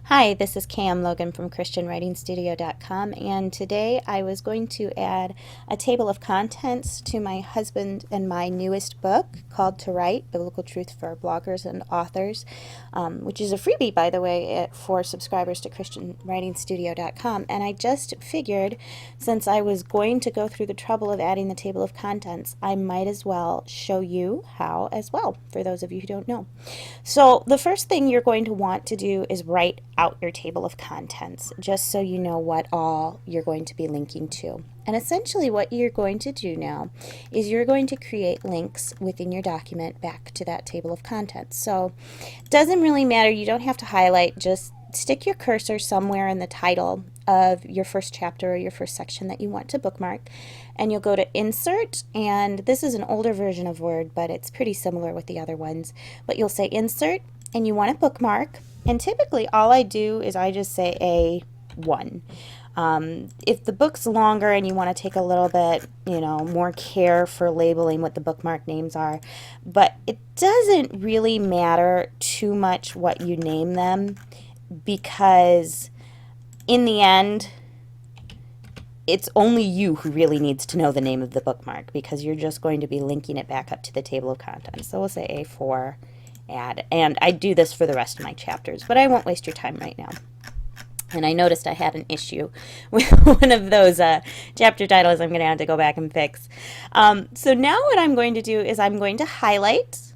Hi, this is KMLogan from ChristianWritingStudio.com, and today I was going to add a table of contents to my husband and my newest book called To Write, Biblical Truth for Bloggers and Authors, which is a freebie, by the way, for subscribers to ChristianWritingStudio.com. And I just figured, since I was going to go through the trouble of adding the table of contents, I might as well show you how as well, for those of you who don't know. So the first thing you're going to want to do is write out your table of contents, just so you know what all you're going to be linking to. And essentially what you're going to do now is you're going to create links within your document back to that table of contents. So it doesn't really matter, you don't have to highlight, just stick your cursor somewhere in the title of your first chapter or your first section that you want to bookmark, and you'll go to Insert, and this is an older version of Word, but it's pretty similar with the other ones. But you'll say Insert, and you want to bookmark, and typically all I do is I just say A1. If the book's longer and you want to take a little bit, more care for labeling what the bookmark names are, but it doesn't really matter too much what you name them, because in the end, it's only you who really needs to know the name of the bookmark, because you're just going to be linking it back up to the table of contents. So we'll say A4, add, and I do this for the rest of my chapters, but I won't waste your time right now. And I noticed I had an issue with one of those chapter titles I'm going to have to go back and fix. So now what I'm going to do is I'm going to highlight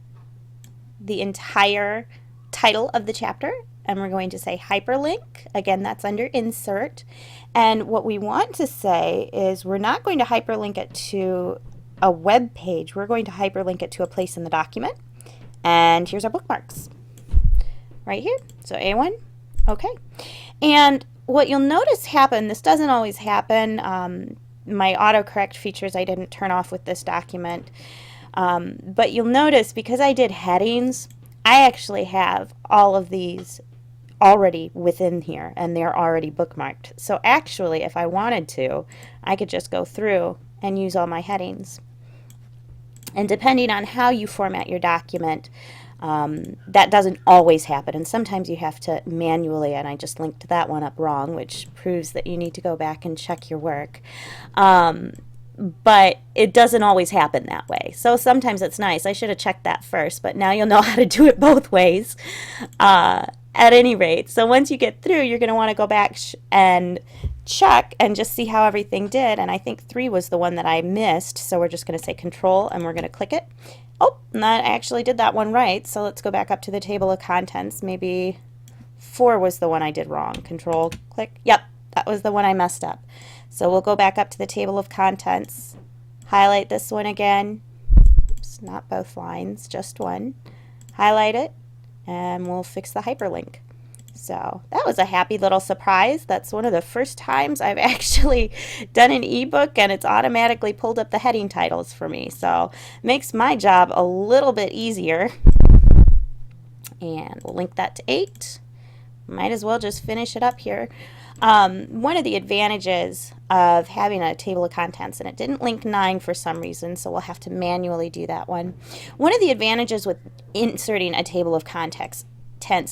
the entire title of the chapter, and we're going to say hyperlink. Again, that's under Insert. And what we want to say is we're not going to hyperlink it to a web page. We're going to hyperlink it to a place in the document. And here's our bookmarks right here. So A1, okay. And what you'll notice happen, this doesn't always happen. My autocorrect features I didn't turn off with this document. But you'll notice, because I did headings, I actually have all of these already within here, and they're already bookmarked. So actually, if I wanted to, I could just go through and use all my headings. And depending on how you format your document, that doesn't always happen, and sometimes you have to manually, and I just linked that one up wrong, which proves that you need to go back and check your work. But it doesn't always happen that way. So sometimes it's nice. I should have checked that first, but now you'll know how to do it both ways. At any rate, so once you get through, you're going to want to go back and check and just see how everything did. And I think 3 was the one that I missed, so we're just going to say Control, and we're going to click it. Oh, and that actually did that one right. So let's go back up to the table of contents. Maybe 4 was the one I did wrong. Control, click. Yep, that was the one I messed up. So we'll go back up to the table of contents, highlight this one again. Oops, not both lines, just one. Highlight it, and we'll fix the hyperlink. So that was a happy little surprise. That's one of the first times I've actually done an ebook and it's automatically pulled up the heading titles for me. So it makes my job a little bit easier. And we'll link that to 8. Might as well just finish it up here. One of the advantages of having a table of contents, and it didn't link 9 for some reason, so we'll have to manually do that one. One of the advantages with inserting a table of contents,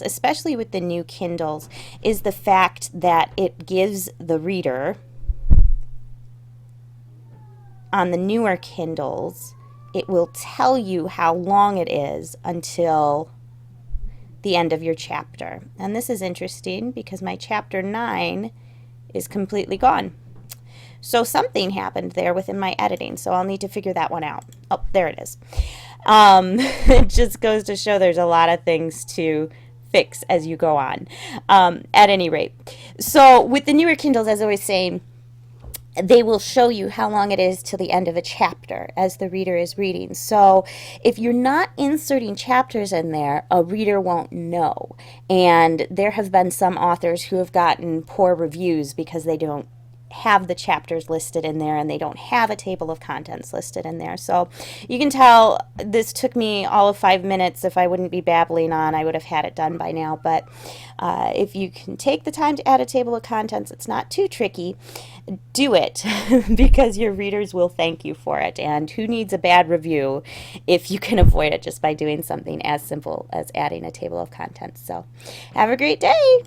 especially with the new Kindles, is the fact that it gives the reader, on the newer Kindles, it will tell you how long it is until the end of your chapter. And this is interesting because my chapter 9 is completely gone. So something happened there within my editing, so I'll need to figure that one out. Oh, there it is. It just goes to show there's a lot of things to fix as you go on. At any rate, so with the newer Kindles, as I was saying, they will show you how long it is till the end of a chapter as the reader is reading. So if you're not inserting chapters in there, a reader won't know. And there have been some authors who have gotten poor reviews because they don't have the chapters listed in there and they don't have a table of contents listed in there. So you can tell this took me all of 5 minutes. If I wouldn't be babbling on, I would have had it done by now. But if you can take the time to add a table of contents, it's not too tricky. Do it because your readers will thank you for it. And who needs a bad review if you can avoid it just by doing something as simple as adding a table of contents? So have a great day.